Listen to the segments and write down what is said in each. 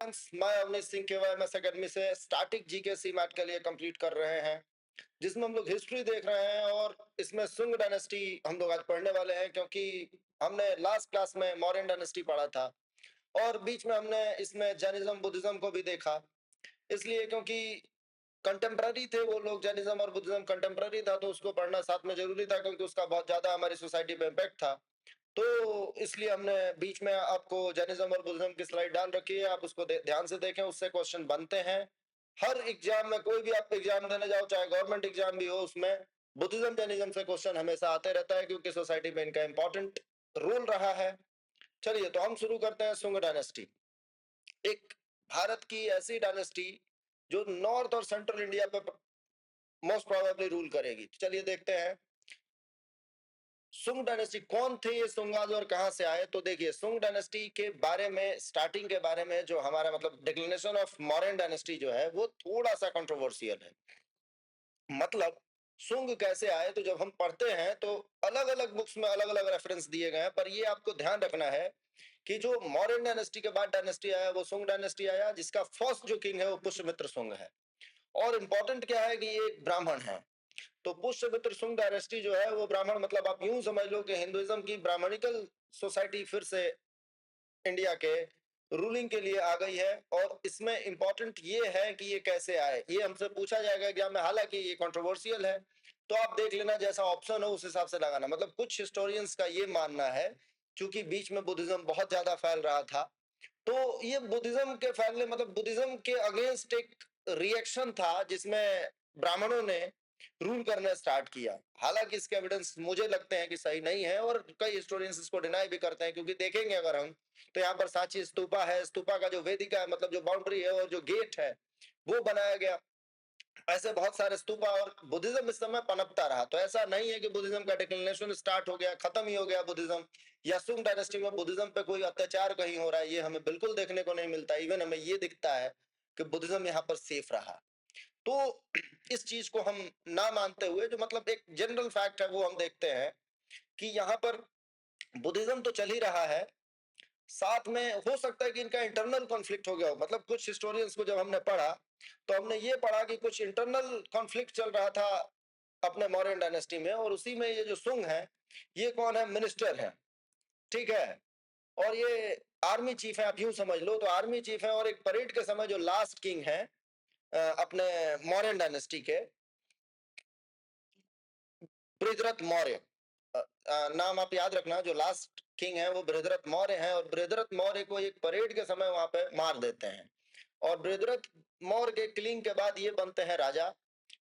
मैं अवनीश सिंह केवाईएमएस एकेडमी से static GK CMAT के लिए कंप्लीट कर रहे हैं, जिसमें हम लोग हिस्ट्री देख रहे हैं और इसमें सुंग डायनेस्टी हम लोग आज पढ़ने वाले हैं, क्योंकि हमने लास्ट क्लास में मौर्यन डायनेस्टी पढ़ा था और बीच में हमने इसमें जैनिज्म बुद्धिज्म को भी देखा। इसलिए क्योंकि कंटेम्पररी थे वो लोग, जैनिज्म और बुद्धिज्म कंटेम्पररी था, तो उसको पढ़ना साथ में जरूरी था क्योंकि उसका बहुत ज्यादा हमारी सोसाइटी पे इम्पैक्ट था। तो इसलिए हमने बीच में आपको जैनिज्म और बुद्धिज्म की स्लाइड डाल रखी है, आप उसको ध्यान से देखें, उससे क्वेश्चन बनते हैं। हर एग्जाम में, कोई भी आप एग्जाम देने जाओ, चाहे गवर्नमेंट एग्जाम भी हो, उसमें बुद्धिज्म जैनिज्म से क्वेश्चन हमेशा आते रहता है क्योंकि सोसाइटी में इनका इंपॉर्टेंट रोल रहा है। चलिए तो हम शुरू करते हैं। सुंग डायनेस्टी एक भारत की ऐसी डायनेस्टी जो नॉर्थ और सेंट्रल इंडिया पे मोस्ट प्रोबेबली रूल करेगी। चलिए देखते हैं सुंग डायनेस्टी कौन थे, ये सुंगाज और कहां से आए। तो देखिए, सुंग डायनेस्टी के बारे में, स्टार्टिंग के बारे में, जो हमारा मतलब डिक्लिनेशन ऑफ मॉडर्न डायनेस्टी जो है वो थोड़ा सा कंट्रोवर्शियल है। मतलब सुंग कैसे आए, तो जब हम पढ़ते हैं तो अलग अलग बुक्स में अलग अलग रेफरेंस दिए गए हैं, पर ये आपको ध्यान रखना है कि जो मौर्यन डायनेस्टी के बाद डायनेस्टी आया वो सुंग डायनेस्टी आया, जिसका फर्स्ट जो किंग है वो पुष्यमित्र सुंग है। और इम्पोर्टेंट क्या है कि ये एक ब्राह्मण है। तो पुष्यमित्र सुंग डायनेस्टी जो है वो ब्राह्मण, मतलब आप यूं समझ लो कि हिंदुइज्म की ब्राह्मणिकल सोसाइटी फिर से इंडिया के रूलिंग के लिए आ गई है। और इसमें इंपॉर्टेंट ये है कि ये कैसे आए, ये हमसे पूछा जाएगा एग्जाम में। हालांकि ये कंट्रोवर्शियल है, तो आप देख लेना, जैसा ऑप्शन हो उस हिसाब से लगाना। मतलब कुछ हिस्टोरियंस का ये मानना है, क्योंकि बीच में बुद्धिज्म बहुत ज्यादा फैल रहा था, तो ये बुद्धिज्म के फैलने, मतलब बुद्धिज्म के अगेंस्ट एक रिएक्शन था जिसमें ब्राह्मणों ने रूल करना स्टार्ट किया। हालांकि इसके एविडेंस मुझे लगते हैं कि सही नहीं है, और कई हिस्टोरियंस इसको डिनाई भी करते हैं, क्योंकि देखेंगे अगर हम तो यहाँ पर सांची स्तूपा है, स्तूपा का जो वेदिका है, मतलब जो बाउंड्री है और जो गेट है वो बनाया गया। ऐसे बहुत सारे स्तूपा, और बुद्धिज्म इस समय पनपता रहा। तो ऐसा नहीं है कि बुद्धिज्म का डिक्लिनेशन स्टार्ट हो गया, खत्म ही हो गया बुद्धिज्म, या सुंग डायनेस्टी में बुद्धिज्म पे कोई अत्याचार कहीं हो रहा है, ये हमें बिल्कुल देखने को नहीं मिलता। इवन हमें ये दिखता है कि बुद्धिज्म यहाँ पर सेफ रहा। तो इस चीज को हम ना मानते हुए, जो मतलब एक जनरल फैक्ट है वो हम देखते हैं कि यहाँ पर बुद्धिज्म तो चल ही रहा है, साथ में हो सकता है कि इनका इंटरनल कॉन्फ्लिक्ट हो गया हो। मतलब कुछ हिस्टोरियंस को जब हमने पढ़ा तो हमने ये पढ़ा कि कुछ इंटरनल कॉन्फ्लिक्ट चल रहा था अपने मौर्यन डायनेस्टी में, और उसी में ये जो सुंग है, ये कौन है, मिनिस्टर है, ठीक है। और ये आर्मी चीफ है, आप यूं समझ लो। तो आर्मी चीफ है, और एक परेड के समय जो लास्ट किंग है अपने मौर्यन डायनेस्टी के, बृहद्रथ मौर्य, नाम आप याद रखना, जो लास्ट किंग है वो बृहद्रथ मौर्य है। और बृहद्रथ मौर्य को एक परेड के समय वहां पे मार देते हैं, और बृहद्रथ मौर्य के किलिंग के बाद ये बनते हैं राजा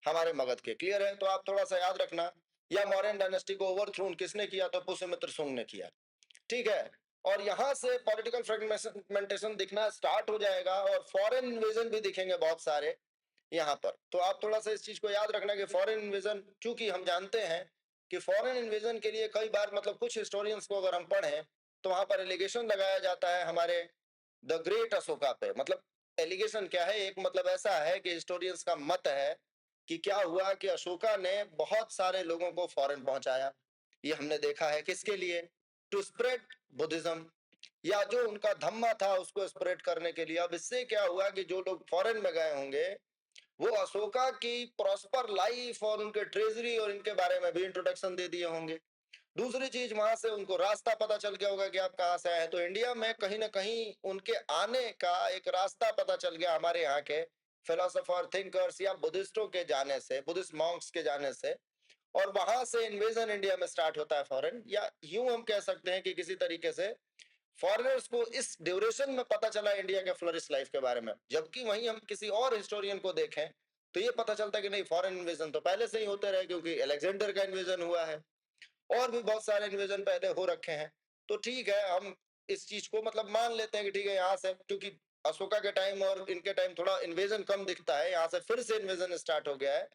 हमारे मगध के। क्लियर है? तो आप थोड़ा सा याद रखना, या मौर्यन डायनेस्टी को ओवरथ्रोन किसने किया, तो पुष्यमित्र सुंग ने किया, ठीक है। और यहाँ से पॉलिटिकल फ्रेगमेंटेशन दिखना स्टार्ट हो जाएगा, और फॉरेन इन्वेजन भी दिखेंगे बहुत सारे यहाँ पर। तो आप थोड़ा सा इस चीज को याद रखना कि फॉरेन इन्वेजन, चूंकि हम जानते हैं कि फॉरेन इन्वेजन के लिए कई बार, मतलब कुछ हिस्टोरियंस को अगर हम पढ़ें तो वहां पर एलिगेशन लगाया जाता है हमारे द ग्रेट अशोका पे। मतलब एलिगेशन क्या है, एक मतलब ऐसा है कि हिस्टोरियंस का मत है कि क्या हुआ कि अशोका ने बहुत सारे लोगों को फॉरेन पहुंचाया। ये हमने देखा है, किसके लिए, टू स्प्रेड बुद्धिज्म, या जो उनका धम्मा था उसको स्प्रेड करने के लिए। अब इससे क्या हुआ कि जो लोग फॉरेन में गए होंगे वो अशोका की प्रॉस्पर लाइफ और उनके ट्रेजरी और इनके बारे में भी इंट्रोडक्शन दे दिए होंगे। दूसरी चीज, वहां से उनको रास्ता पता चल गया होगा कि आप कहाँ से आए हैं, तो इंडिया में कहीं ना कहीं उनके आने का एक रास्ता पता चल गया हमारे यहाँ के फिलोसोफर, थिंकर्स या बुद्धिस्टों के जाने से, बुद्धिस्ट मॉन्क्स के जाने से। और वहां से इन्वेजन इंडिया में स्टार्ट होता है फॉरेन, या यूं हम कह सकते हैं कि किसी तरीके से फॉरेनर्स को इस ड्यूरेशन में पता चला इंडिया के फ्लोरिश लाइफ के बारे में। जबकि वहीं हम किसी और हिस्टोरियन को देखें तो ये पता चलता है कि नहीं, फॉरेन इन्वेजन तो पहले से ही होते रहे, क्योंकि अलेक्जेंडर का इन्वेजन हुआ है, और भी बहुत सारे इन्वेजन पहले हो रखे हैं। तो ठीक है, हम इस चीज को मतलब मान लेते हैं कि ठीक है, यहाँ से क्योंकि अशोका के टाइम और इनके टाइम थोड़ा इन्वेजन कम दिखता है, यहाँ से फिर से इन्वेजन स्टार्ट हो गया है,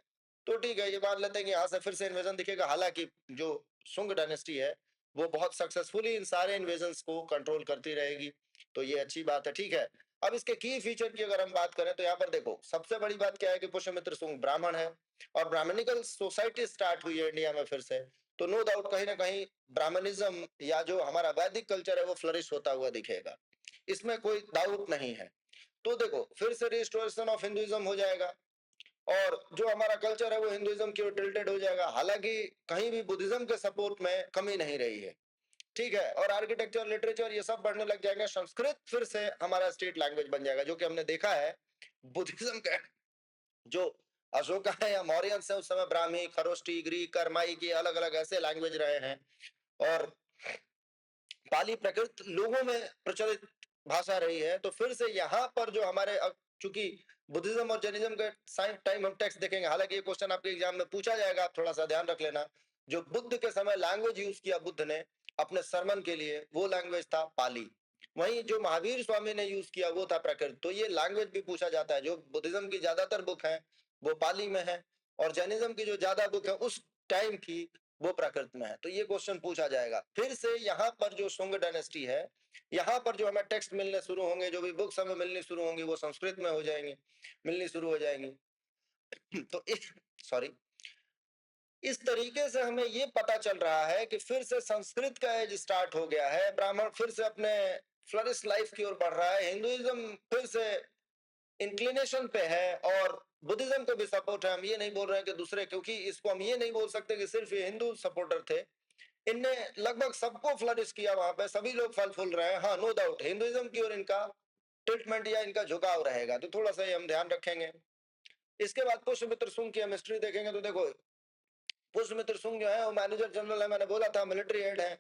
तो ठीक है, ये मान लेते हैं कि यहाँ से फिर से इन्वेजन दिखेगा। हालांकि जो सुंग डायनेस्टी है वो बहुत सक्सेसफुली इन सारे इन्वेजन्स को कंट्रोल करती रहेगी, तो ये अच्छी बात है, ठीक है। अब इसके की फीचर की अगर हम बात करें तो यहाँ पर देखो, सबसे बड़ी बात क्या है कि पुष्यमित्र सुंग ब्राह्मण है, और ब्राह्मणिकल सोसाइटी स्टार्ट हुई है इंडिया में फिर से। तो नो डाउट कहीं ना कहीं ब्राह्मणिज्म या जो हमारा वैदिक कल्चर है वो फ्लरिश होता हुआ दिखेगा, इसमें कोई डाउट नहीं है। तो देखो फिर से रिस्टोरेशन ऑफ हिंदुइज्म हो जाएगा और जो हमारा कल्चर है वो हिंदुइज्म की ओर टिल्टेड हो जाएगा। हालांकि कहीं भी बुद्धिज्म के सपोर्ट में कमी नहीं रही है, ठीक है। और आर्किटेक्चर, लिटरेचर ये सब बढ़ने लग जाएंगे। संस्कृत फिर से हमारा स्टेट लैंग्वेज बन जाएगा, जो कि हमने देखा है बुद्धिज्म का जो अशोका है या मौर्यंस है, उस समय ब्राह्मी, खरोष्टी, ग्रीक, कर्माई की अलग अलग ऐसे लैंग्वेज रहे हैं और पाली प्रकृत लोगों में प्रचलित भाषा रही है। तो फिर से यहाँ पर जो हमारे, चूंकि बुद्धिज्म और जैनिज्म के टाइम हम टेक्स्ट देखेंगे, हालांकि ये क्वेश्चन आपके एग्जाम में पूछा जाएगा, आप थोड़ा सा ध्यान रख लेना। जो बुद्ध के समय लैंग्वेज यूज किया बुद्ध ने अपने सरमन के लिए, वो लैंग्वेज था पाली। वहीं जो महावीर स्वामी ने यूज किया वो था प्राकृत। तो ये लैंग्वेज भी पूछा जाता है। जो बुद्धिज्म की ज्यादातर बुक है वो पाली में है और जैनिज्म की जो ज्यादा बुक है उस टाइम की वो प्राकृत में है। तो ये क्वेश्चन पूछा जाएगा। फिर से यहाँ पर जो शुंग डायनेस्टी है, यहाँ पर जो हमें टेक्स्ट मिलने शुरू होंगे, जो भी बुक्स हमें मिलनी शुरू होंगी वो संस्कृत में हो जाएंगी, मिलनी शुरू हो जाएंगी। तो इस सॉरी इस तरीके से हमें ये पता चल रहा है कि फिर से संस्कृत का एज स्टार्ट हो गया है, ब्राह्मण फिर से अपने फ्लरिश लाइफ की ओर बढ़ रहा है, हिंदुइज्म फिर से इंक्लिनेशन पे है और बुद्धिज्म को भी सपोर्ट है। हम ये नहीं बोल रहे हैं कि दूसरे, क्योंकि इसको हम ये नहीं बोल सकते कि सिर्फ ये हिंदू सपोर्टर थे, इनने लगभग सबको फ्लरिश किया, वहां पे सभी लोग फल फूल रहे हैं। हाँ, नो डाउट हिंदुइज्म की ओर इनका ट्रीटमेंट या इनका झुकाव रहेगा, तो थोड़ा सा ये हम ध्यान रखेंगे। इसके बाद पुष्यमित्र शुंग की हम हिस्ट्री देखेंगे तो देखो पुष्यमित्र शुंग जो है वो मैनेजर जनरल है, मैंने बोला था मिलिट्री हेड है,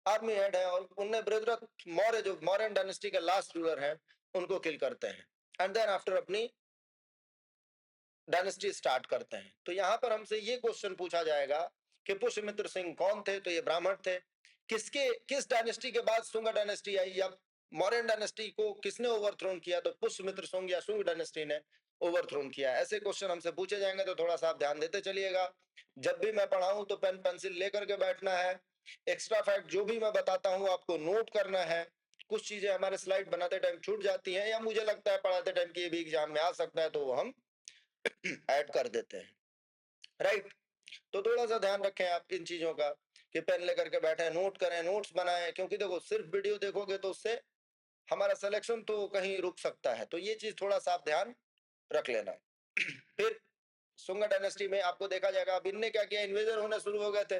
आर्मी हेड है, और उनने बृहद्रथ मौर्य जो मौर्यन डायनेस्टी के लास्ट रूलर हैं उनको किल करते हैं एंड देन आफ्टर अपनी डायनेस्टी स्टार्ट करते हैं। तो यहाँ पर हमसे ये क्वेश्चन पूछा जाएगा कि पुष्यमित्र सिंह कौन थे, तो ये ब्राह्मण थे। किस डायनेस्टी के बाद शुंग डायनेस्टी आई या मौर्यन डायनेस्टी को किसने ओवरथ्रोन किया, तो पुष्यमित्र शुंग या शुंग डायनेस्टी ने ओवरथ्रोन किया। ऐसे क्वेश्चन हमसे पूछे जाएंगे, तो थोड़ा सा आप ध्यान देते चलिएगा। जब भी मैं पढ़ाऊं तो पेन पेंसिल लेकर के बैठना है। एक्स्ट्रा फैक्ट जो भी मैं बताता हूं आपको नोट करना है। कुछ चीजें हमारे स्लाइड बनाते टाइम छूट जाती हैं या मुझे लगता है पढ़ाते टाइम की ये भी एग्जाम में आ सकता है, तो वो हम ऐड कर देते हैं, राइट। तो थोड़ा सा ध्यान रखें आप इन चीजों का कि पेन लेकर के बैठे, नोट करें, नोट्स बनाएं, क्योंकि देखो सिर्फ वीडियो देखोगे तो उससे हमारा सिलेक्शन तो कहीं रुक सकता है। तो ये चीज थोड़ा सा आप ध्यान रख लेना। फिर सुंग डायनेस्टी में आपको देखा जाएगा, अब इनने क्या किया, इन्वेजन होने शुरू हो गए थे।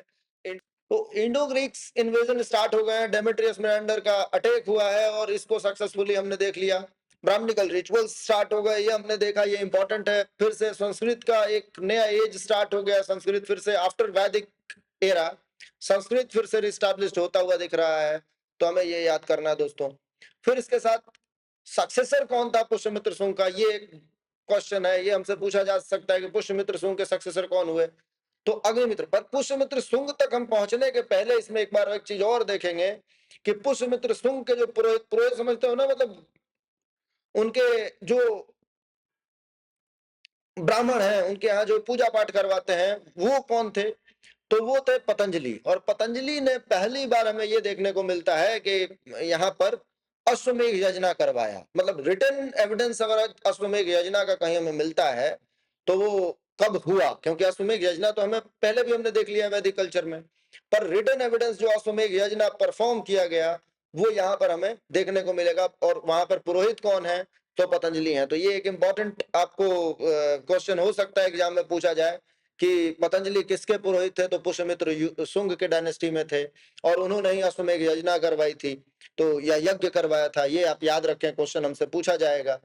तो इंडो ग्रीक्स इन्वेजन स्टार्ट हो गए हैं, डेमेट्रियस मेनांडर का अटैक हुआ है और इसको सक्सेसफुली हमने देख लिया। ब्राह्मणिकल रिचुअल्स स्टार्ट हो गए, ये हमने देखा, ये इंपॉर्टेंट है। फिर से संस्कृत का एक नया एज स्टार्ट हो गया। संस्कृत फिर से आफ्टर वैदिक एरा संस्कृत फिर से रिस्टैब्लिश्ड होता हुआ दिख रहा है, तो हमें ये याद करना है दोस्तों। फिर इसके साथ सक्सेसर कौन था पुष्यमित्र शुंग का, ये क्वेश्चन है, ये हमसे पूछा जा सकता है कि पुष्यमित्र शुंग के सक्सेसर कौन हुए, तो अग्निमित्र। पर पुष्यमित्र शुंग तक हम पहुंचने के पहले इसमें एक बार एक चीज और देखेंगे कि पुष्यमित्र शुंग के जो पुरोहित, पुरोहित समझते हो ना, मतलब उनके जो ब्राह्मण हैं, उनके यहाँ जो पूजा पाठ करवाते हैं, वो कौन थे, तो वो थे पतंजलि। और पतंजलि ने पहली बार हमें ये देखने को मिलता है कि यहाँ पर अश्वमेघ यज्ञ करवाया। मतलब रिटन एविडेंस अगर अश्वमेघ यज्ञ का कहीं हमें मिलता है तो वो कब हुआ, क्योंकि अश्वमेघ यज्ञ तो हमें पहले भी हमने देख लिया वैदिक कल्चर में, पर रिटन एविडेंस जो अश्वमेघ यज्ञ परफॉर्म किया गया वो यहाँ पर हमें देखने को मिलेगा। और वहां पर पुरोहित कौन है, तो पतंजलि है। तो ये एक इंपॉर्टेंट आपको क्वेश्चन हो सकता है एग्जाम में पूछा जाए कि पतंजलि किसके पुरोहित थे, तो पुष्यमित्र शुंग के डायनेस्टी में थे और उन्होंने ही अश्वमेघ यज्ञ करवाई थी, तो या यज्ञ करवाया था। ये आप याद रखें, क्वेश्चन हमसे पूछा जाएगा,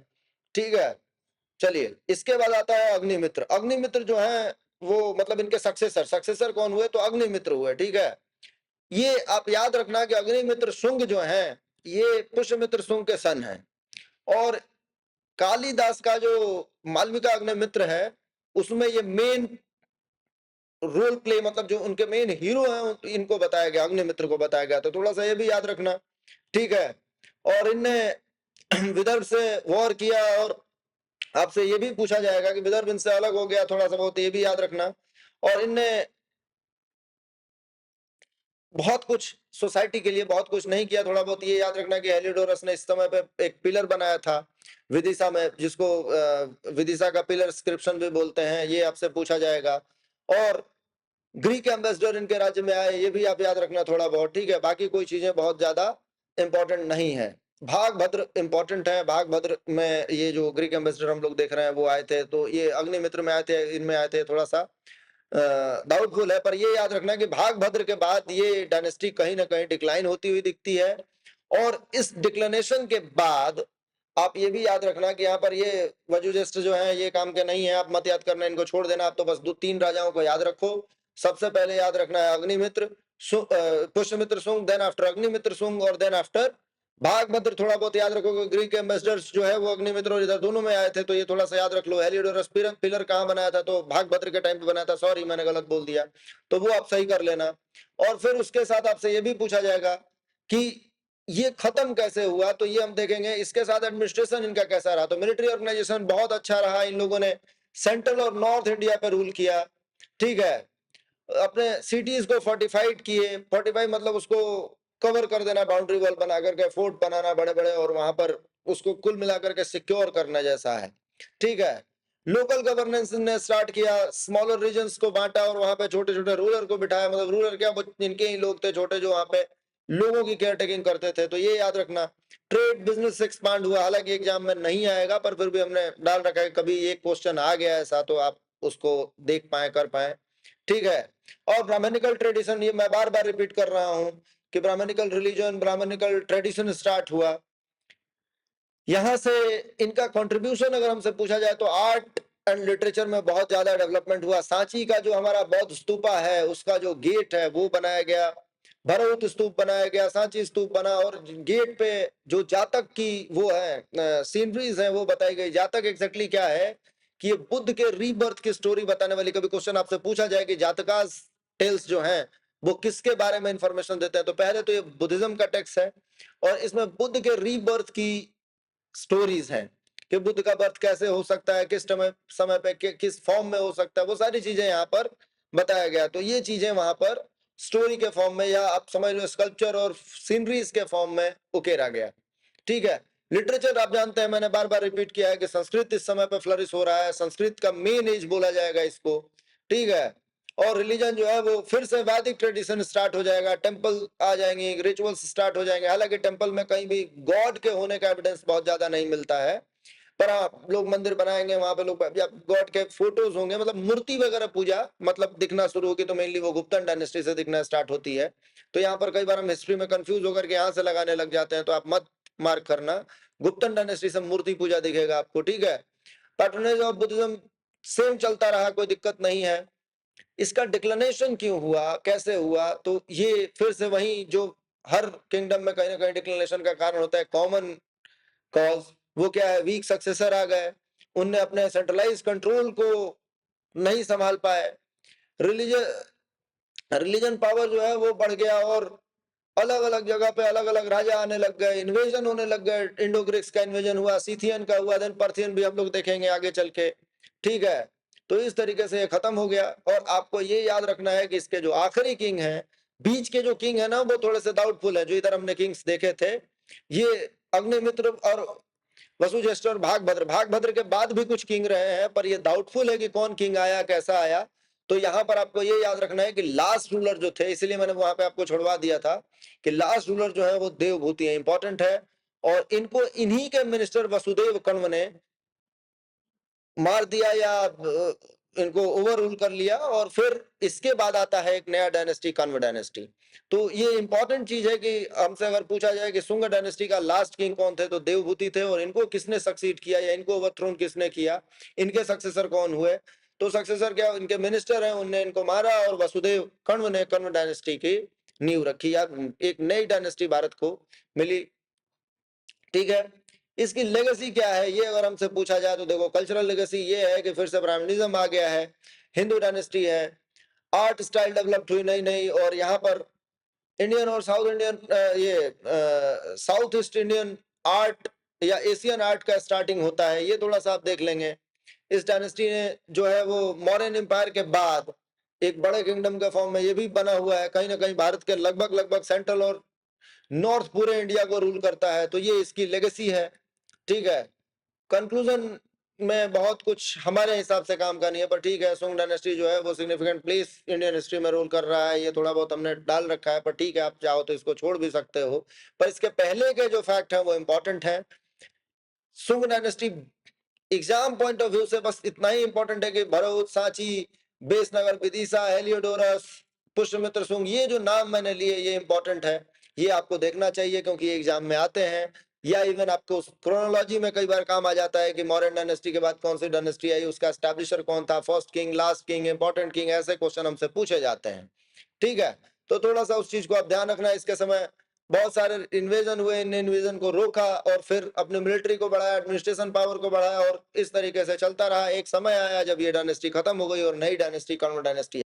ठीक है। चलिए, इसके बाद आता है अग्निमित्र। अग्निमित्र जो है वो मतलब इनके सक्सेसर कौन हुए, तो अग्निमित्र हुए, ठीक है। ये आप याद रखना कि अग्निमित्र शुंग जो है ये पुष्यमित्र शुंग के सन है। और कालिदास का जो मालविका अग्निमित्र है उसमें ये मेन रोल प्ले, मतलब जो उनके मेन हीरो हैं इनको बताया गया, अग्निमित्र को बताया गया। तो थोड़ा सा ये भी याद रखना, ठीक है। और इनने विदर्भ से वॉर किया और आपसे ये भी पूछा जाएगा कि विदर्भ इनसे अलग हो गया, थोड़ा सा बहुत ये भी याद रखना। और इनने बहुत कुछ सोसाइटी के लिए बहुत कुछ नहीं किया, थोड़ा बहुत ये याद रखना कि हेलिडोरस ने इस समय पे एक पिलर बनाया था विदिशा में, जिसको विदिशा का पिलर स्क्रिप्शन भी बोलते हैं, ये आपसे पूछा जाएगा। और ग्रीक एम्बेसडर इनके राज्य में आए, ये भी आप याद रखना थोड़ा बहुत, ठीक है। बाकी कोई चीजें बहुत ज्यादा इंपॉर्टेंट नहीं है। भागभद्र इम्पोर्टेंट है। भागभद्र में ये जो ग्रीक एम्बेसडर हम लोग देख रहे हैं वो आए थे, तो ये अग्निमित्र में आए थे, इनमें आए थे, थोड़ा सा डाउटफुल है। पर ये याद रखना कि भागभद्र के बाद ये डायनेस्टी कहीं ना कहीं डिक्लाइन होती हुई दिखती है। और इस डिक्लेनेशन के बाद आप ये भी याद रखना कि यहाँ पर ये वजुजेष्ठ जो है ये काम के नहीं है, आप मत याद करना, इनको छोड़ देना। आप तो बस 2-3 राजाओं को याद रखो। सबसे पहले याद रखना है अग्निमित्र, पुष्यमित्र सुंग, देन आफ्टर अग्निमित्र सुंग, और देन आफ्टर भागभद्र। थोड़ा बहुत याद रखोगे, ग्रीक एम्बेसडर्स जो है वो अग्निमित्र और इधर दोनों में आए थे, तो ये थोड़ा सा याद रख लो। हेलियोडोरस पिलर कहाँ बनाया था, तो भागभद्र के टाइम पे बनाया था। सॉरी मैंने गलत बोल दिया, तो वो आप सही कर लेना। और फिर उसके साथ आपसे ये भी पूछा जाएगा कि ये खत्म कैसे हुआ, तो ये हम देखेंगे। इसके साथ एडमिनिस्ट्रेशन इनका कैसा रहा, तो मिलिट्री ऑर्गेनाइजेशन बहुत अच्छा रहा। इन लोगों ने सेंट्रल और नॉर्थ इंडिया पे रूल किया, ठीक है। अपने सिटीज को फोर्टिफाइड किए, फोर्टिफाई मतलब उसको कवर कर देना, बाउंड्री वॉल बना करके फोर्ट बनाना बड़े बड़े, और वहां पर उसको कुल मिलाकर के सिक्योर करने जैसा है, ठीक है। लोकल गवर्नेंस ने स्टार्ट किया, स्मॉलर रीजन्स को बांटा और वहां पे छोटे छोटे रूलर को बिठाया। मतलब रूलर क्या, इनके ही लोग थे छोटे जो वहां पे लोगों की केयर टेकिंग करते थे, तो ये याद रखना। ट्रेड बिजनेस एक्सपांड हुआ, हालांकि एग्जाम में नहीं आएगा पर फिर भी हमने डाल रखा है, कभी एक क्वेश्चन आ गया ऐसा तो आप उसको देख पाए, कर पाए, ठीक है। और ब्राह्मणिकल ट्रेडिशन, ये मैं बार बार रिपीट कर रहा हूं कि Brahmanical religion, Brahmanical tradition start हुआ। यहां से इनका कंट्रीब्यूशन अगर हमसे पूछा जाए तो आर्ट एंड लिटरेचर में बहुत ज्यादा डेवलपमेंट हुआ। सांची का जो हमारा बौद्ध स्तूपा है उसका जो गेट है वो बनाया गया, भरहुत स्तूप बनाया गया, सांची स्तूप बना, और गेट पे जो जातक की वो है सीनरीज है वो बताई गई। जातक एग्जैक्टली क्या है कि ये बुद्ध के रीबर्थ की स्टोरी बताने वाली, कभी क्वेश्चन आपसे पूछा जाए कि जातकास टेल्स जो हैं वो किसके बारे में इंफॉर्मेशन देते हैं, तो पहले तो ये बुद्धिज्म का टेक्स्ट है और इसमें बुद्ध के रीबर्थ की स्टोरीज हैं कि बुद्ध का बर्थ कैसे हो सकता है, किस समय पे किस फॉर्म में हो सकता है, वो सारी चीजें यहाँ पर बताया गया। तो ये चीजें वहां पर स्टोरी के फॉर्म में, या आप समझ लो स्कल्पचर और सीनरीज के फॉर्म में उकेरा गया, ठीक है। लिटरेचर आप जानते हैं, मैंने बार बार रिपीट किया है कि संस्कृत इस समय पे फ्लरिश हो रहा है, संस्कृत का मेन एज बोला जाएगा इसको, ठीक है। और रिलीजन जो है वो फिर से वैदिक ट्रेडिशन स्टार्ट हो जाएगा, टेंपल आ जाएंगे, रिचुअल्स स्टार्ट हो जाएंगे। हालांकि टेंपल में कहीं भी गॉड के होने का एविडेंस बहुत ज्यादा नहीं मिलता है, पर हाँ लोग मंदिर बनाएंगे, वहां पे लोग गॉड के फोटोज होंगे, मतलब मूर्ति वगैरह पूजा मतलब दिखना शुरू होगी, तो मेनली वो गुप्तन डायनेस्टी से दिखना स्टार्ट होती है। तो यहाँ पर कई बार हम हिस्ट्री में कंफ्यूज होकर के यहाँ से लगाने लग जाते हैं, तो आप मत मार्क करना, गुप्तन डायनेस्टी से मूर्ति पूजा दिखेगा आपको, ठीक है। पैटर्नेज ऑफ बुद्धिज्म सेम चलता रहा, कोई दिक्कत नहीं है। इसका डिक्लेनेशन क्यों हुआ, कैसे हुआ, तो ये फिर से वही जो हर किंगडम में कहीं ना कहीं डिक्लेनेशन का कारण होता है, कॉमन कॉज। वो क्या है, वीक सक्सेसर आ गए, उनने अपने सेंट्रलाइज कंट्रोल को नहीं संभाल पाए, रिलीजन रिलीजन पावर जो है वो बढ़ गया, और अलग अलग जगह पे अलग अलग राजा आने लग गए, इन्वेजन होने लग गए। इंडो ग्रीक्स का इन्वेजन हुआ, सीथियन का हुआ, देन पर्थियन भी हम लोग देखेंगे आगे चल के, ठीक है। तो इस तरीके से ये खत्म हो गया। और आपको ये याद रखना है कि इसके जो आखिरी किंग हैं, बीच के जो किंग है ना, वो थोड़े से डाउटफुल है। जो इधर हमने किंग्स देखे थे, ये अग्निमित्र और वसुजेष्ठ और भागभद्र, भागभद्र के बाद भी कुछ किंग रहे हैं, पर ये डाउटफुल है कि कौन किंग आया, कैसा आया। तो यहाँ पर आपको ये याद रखना है कि लास्ट रूलर जो थे, इसलिए मैंने वहां पे आपको छोड़वा दिया था कि लास्ट रूलर जो है वो देवभूति है, इंपॉर्टेंट है। और इनको इन्हीं के मिनिस्टर वसुदेव कण्व ने मार दिया, या इनको ओवर रूल कर लिया, और फिर इसके बाद आता है एक नया डायनेस्टी, कण्व डायनेस्टी। तो ये इंपॉर्टेंट चीज है कि हमसे अगर पूछा जाए कि शुंग डायनेस्टी का लास्ट किंग कौन थे, तो देवभूति थे, और इनको किसने सक्सीड किया या इनको ओवरथ्रोन किसने किया, इनके सक्सेसर कौन हुए, तो सक्सेसर क्या, इनके मिनिस्टर हैं, उनने इनको मारा, और वसुदेव कण्व ने कण्व डायनेस्टी की नींव रखी, या एक नई डायनेस्टी भारत को मिली, ठीक है। इसकी लेगेसी क्या है, ये अगर हमसे पूछा जाए तो देखो, कल्चरल लेगेसी ये है कि फिर से ब्राह्मणिज्म आ गया है, हिंदू डायनेस्टी है, आर्ट स्टाइल डेवलप हुई नई नई, और यहाँ पर इंडियन और साउथ इंडियन, ये साउथ ईस्ट इंडियन आर्ट या एशियन आर्ट का स्टार्टिंग होता है, ये थोड़ा सा आप देख लेंगे। इस डायनेस्टी ने जो है वो मौर्यन एम्पायर के बाद एक बड़े किंगडम के फॉर्म में ये भी बना हुआ है, कहीं ना कहीं भारत के लगभग लगभग सेंट्रल और नॉर्थ पूरे इंडिया को रूल करता है, तो ये इसकी लेगेसी है, ठीक है। कंक्लूजन में बहुत कुछ हमारे हिसाब से काम का नहीं है, पर ठीक है, सुंग डायनेस्टी जो है वो सिग्निफिकेंट प्लेस इंडियन हिस्ट्री में रोल कर रहा है। ये थोड़ा बहुत हमने डाल रखा है, पर ठीक है, आप चाहो तो इसको छोड़ भी सकते हो। पर इसके पहले के जो फैक्ट हैं वो इंपॉर्टेंट हैं। सुंग dynasty exam point of view से बस इतना ही इंपॉर्टेंट है कि भरूच, सांची, बेसनगर, विदिशा, हेलियोडोरस, पुष्यमित्र सुंग, ये जो नाम मैंने लिए ये इंपॉर्टेंट है। ये आपको देखना चाहिए क्योंकि ये एग्जाम में आते हैं। या इवन आपको क्रोनोलॉजी में कई बार काम आ जाता है कि मौर्यन डायनेस्टी के बाद कौन सी डायनेस्टी आई, उसका एस्टैब्लिशर कौन था, first king, last king, important king, ऐसे क्वेश्चन हमसे पूछे जाते हैं। ठीक है, तो थोड़ा सा उस चीज को आप ध्यान रखना। इसके समय बहुत सारे इन्वेजन हुए, इन इन्वेजन को रोका और फिर अपने मिलिट्री को बढ़ाया, एडमिनिस्ट्रेशन पावर को बढ़ाया और इस तरीके से चलता रहा। एक समय आया जब ये डायनेस्टी खत्म हो गई और नई डायनेस्टी, कर्ण डायनेस्टी